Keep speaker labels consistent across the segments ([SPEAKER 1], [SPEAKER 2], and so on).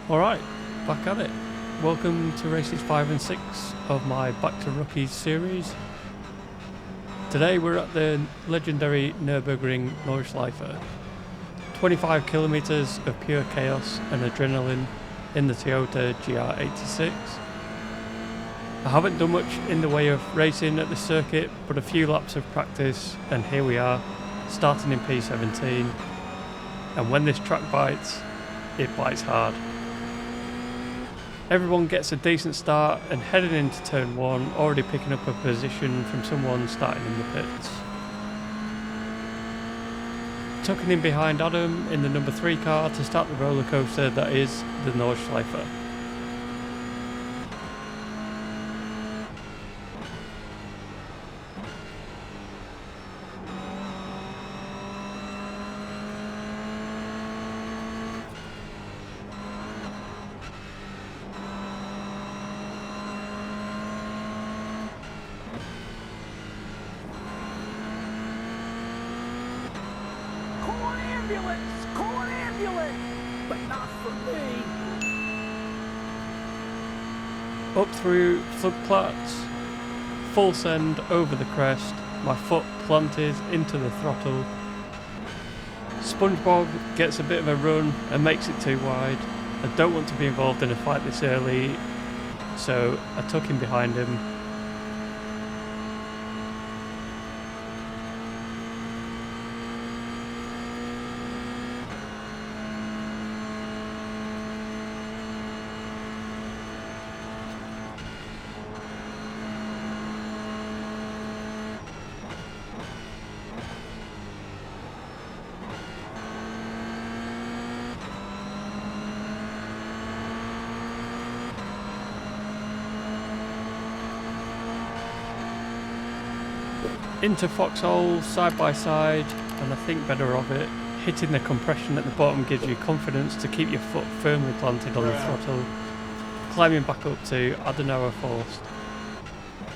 [SPEAKER 1] Alright, back at it. Welcome to races 5 and 6 of my Back to Rookies series. Today we're at the legendary Nurburgring Nordschleife. 25 kilometers of pure chaos and adrenaline in the Toyota GR86. I haven't done much in the way of racing at the circuit, but a few laps of practice and here we are, starting in P17. And when this track bites, it bites hard. Everyone gets a decent start and heading into turn 1, already picking up a position from someone starting in the pits. Tucking in behind Adam in the number 3 car to start the roller coaster that is the Nordschleife.
[SPEAKER 2] Call an ambulance, but not for me.
[SPEAKER 1] Up through floodplains, full send over the crest, my foot planted into the throttle. SpongeBob gets a bit of a run and makes it too wide. I don't want to be involved in a fight this early, so I tuck in behind him. Into foxhole, side by side, and I think better of it. Hitting the compression at the bottom gives you confidence to keep your foot firmly planted on the throttle. Climbing back up to Adenauer Forst.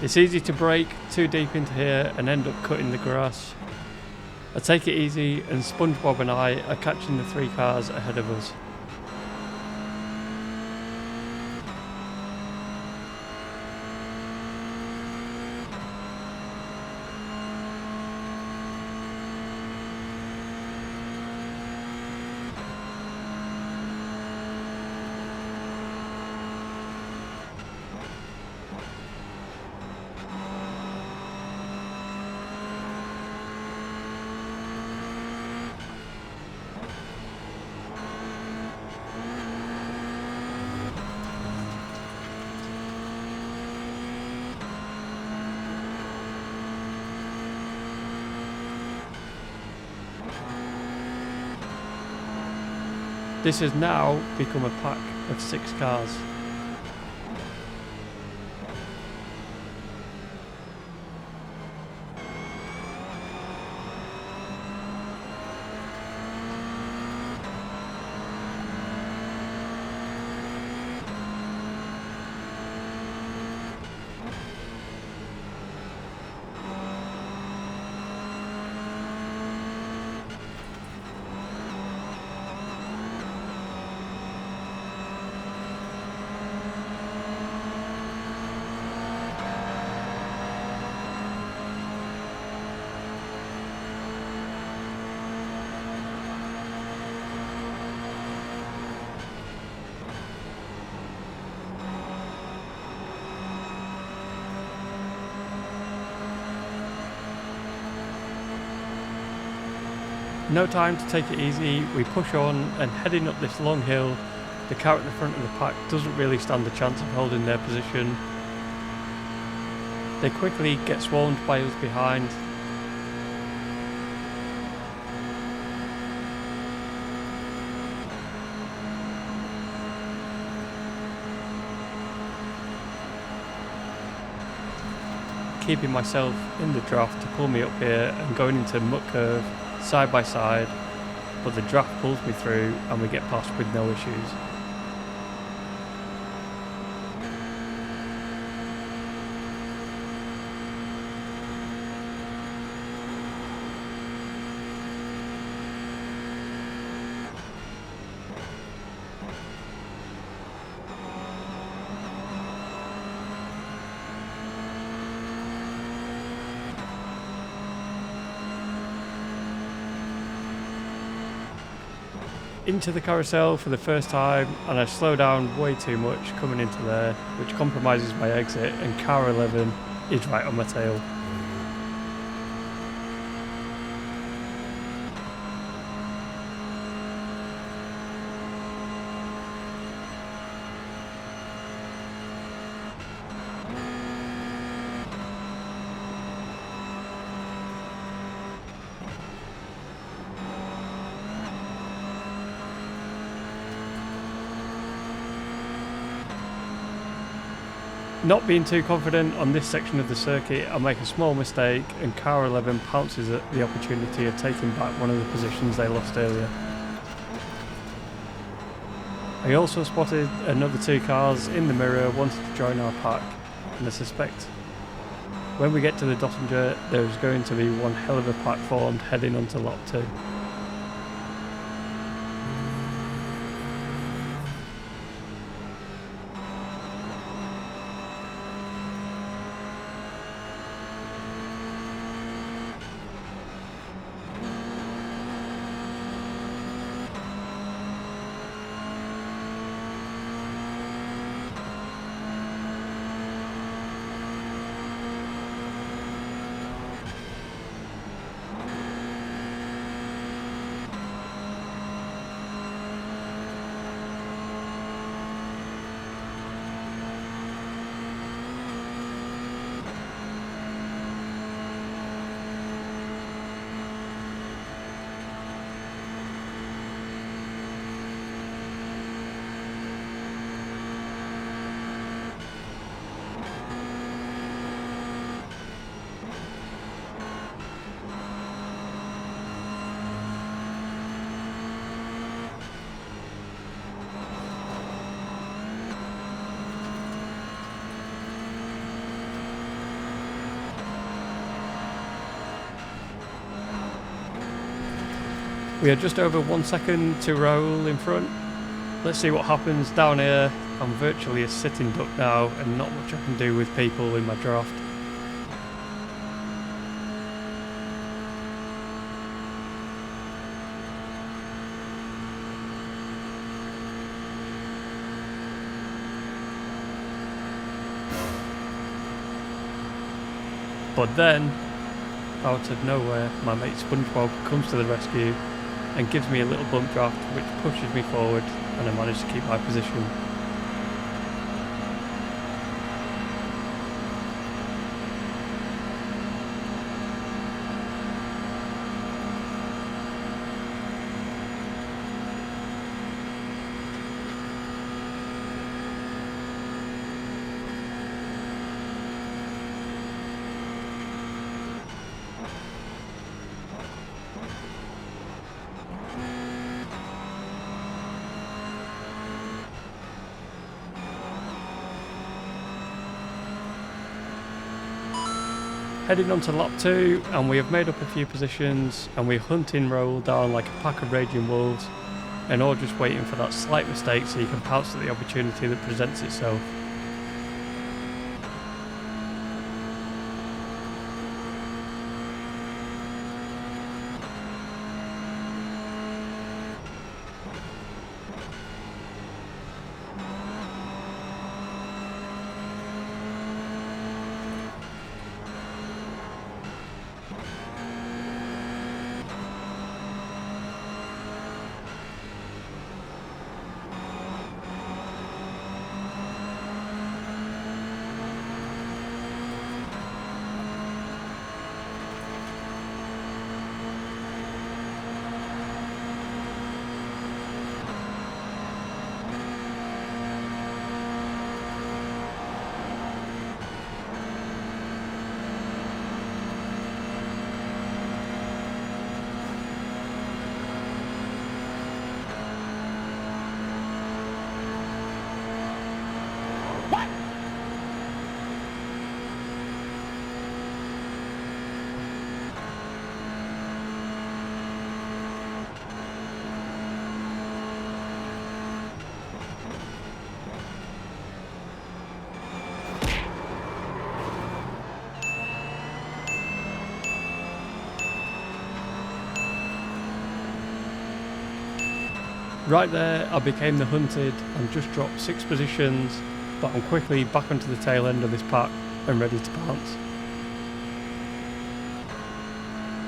[SPEAKER 1] It's easy to brake too deep into here and end up cutting the grass. I take it easy and SpongeBob and I are catching the 3 cars ahead of us. This has now become a pack of 6 cars. No time to take it easy, we push on and heading up this long hill, the car at the front of the pack doesn't really stand a chance of holding their position. They quickly get swarmed by us behind. Keeping myself in the draft to pull me up here and going into muck curve side by side, but the draft pulls me through and we get past with no issues. into the carousel for the first time, and I slow down way too much coming into there, which compromises my exit, and car 11 is right on my tail. Not being too confident on this section of the circuit, I make a small mistake and car 11 pounces at the opportunity of taking back one of the positions they lost earlier. I also spotted another 2 cars in the mirror wanting to join our pack, and I suspect when we get to the Dottinger there is going to be one hell of a pack formed heading onto lap 2. We are just over 1 second to Raoul in front. Let's see what happens down here. I'm virtually a sitting duck now and not much I can do with people in my draft. But then, out of nowhere, my mate SpongeBob comes to the rescue and gives me a little bump draft which pushes me forward, and I manage to keep my position. Heading on to lap 2, and we have made up a few positions, and we're hunting Raoul down like a pack of raging wolves, and all just waiting for that slight mistake so you can pounce at the opportunity that presents itself. Right there, I became the hunted and just dropped 6 positions, but I'm quickly back onto the tail end of this pack and ready to pounce.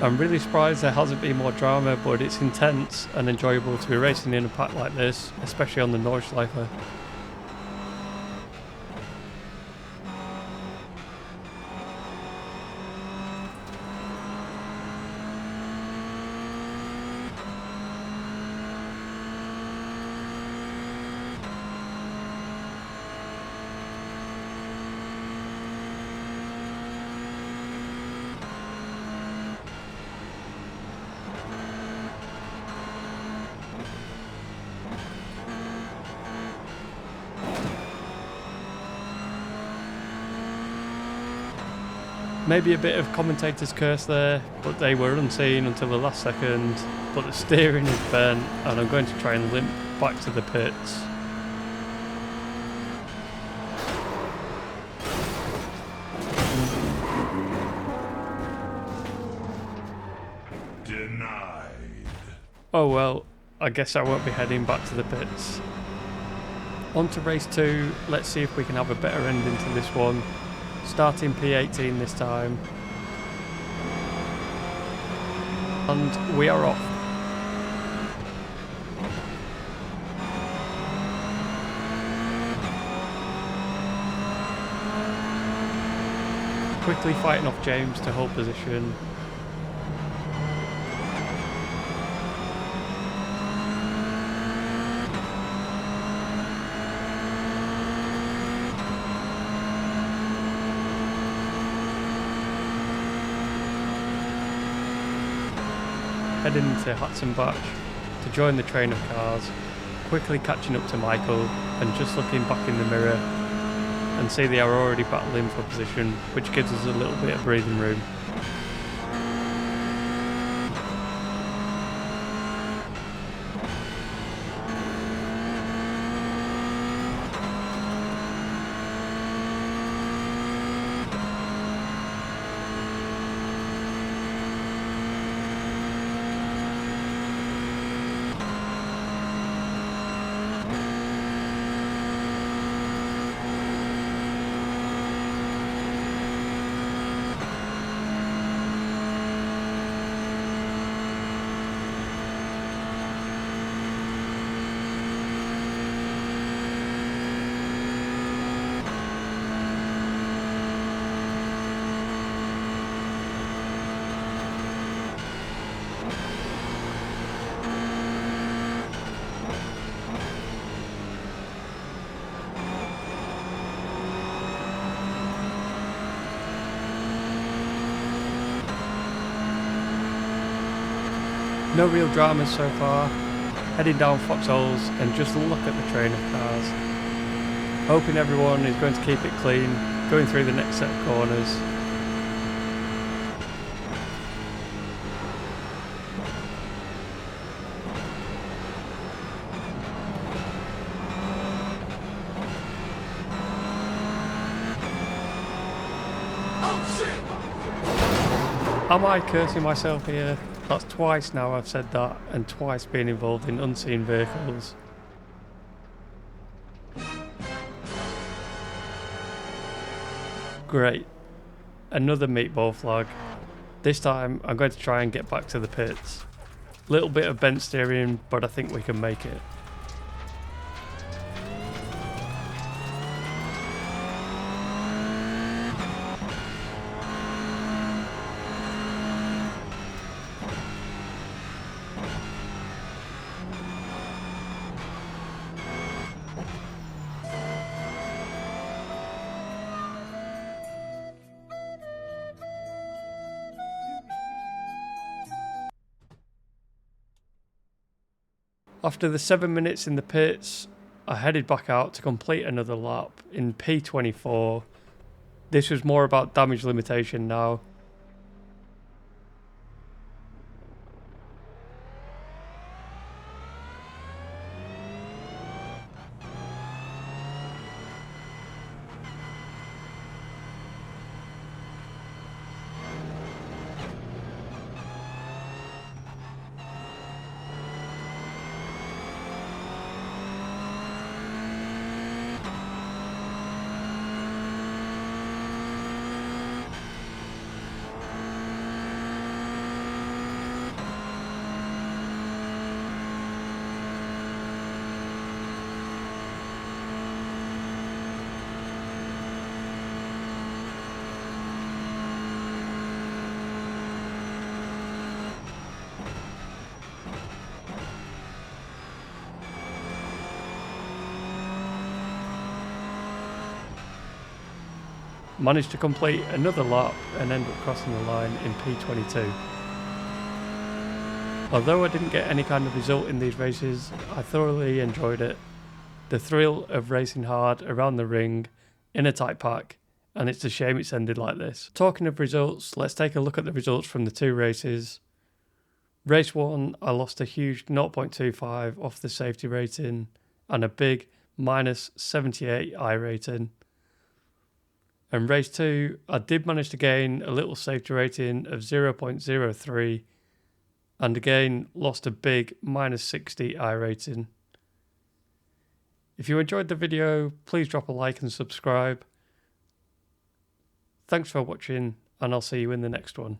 [SPEAKER 1] I'm really surprised there hasn't been more drama, but it's intense and enjoyable to be racing in a pack like this, especially on the Nordschleife. Maybe a bit of commentator's curse there, but they were unseen until the last second. But the steering is bent and I'm going to try and limp back to the pits.
[SPEAKER 3] Denied.
[SPEAKER 1] Oh well, I guess I won't be heading back to the pits. On to race 2, let's see if we can have a better ending to this one. Starting P18 this time. And we are off. Quickly fighting off James to hold position. Heading into Hatzenbach to join the train of cars, quickly catching up to Michael and just looking back in the mirror and see they are already battling for position, which gives us a little bit of breathing room. No real dramas so far. Heading down foxholes and just look at the train of cars. Hoping everyone is going to keep it clean, going through the next set of corners. Am I cursing myself here? That's twice now I've said that, and twice being involved in unseen vehicles. Great. Another meatball flag. This time I'm going to try and get back to the pits. Little bit of bent steering, but I think we can make it. After the 7 minutes in the pits, I headed back out to complete another lap in P24. This was more about damage limitation now. managed to complete another lap and end up crossing the line in P22. Although I didn't get any kind of result in these races, I thoroughly enjoyed it. The thrill of racing hard around the ring in a tight pack, and it's a shame it's ended like this. Talking of results, let's take a look at the results from the two races. Race 1, I lost a huge 0.25 off the safety rating and a big -78 iRating. And race 2, I did manage to gain a little safety rating of 0.03 and again lost a big -60 iRating. If you enjoyed the video, please drop a like and subscribe. Thanks for watching, and I'll see you in the next one.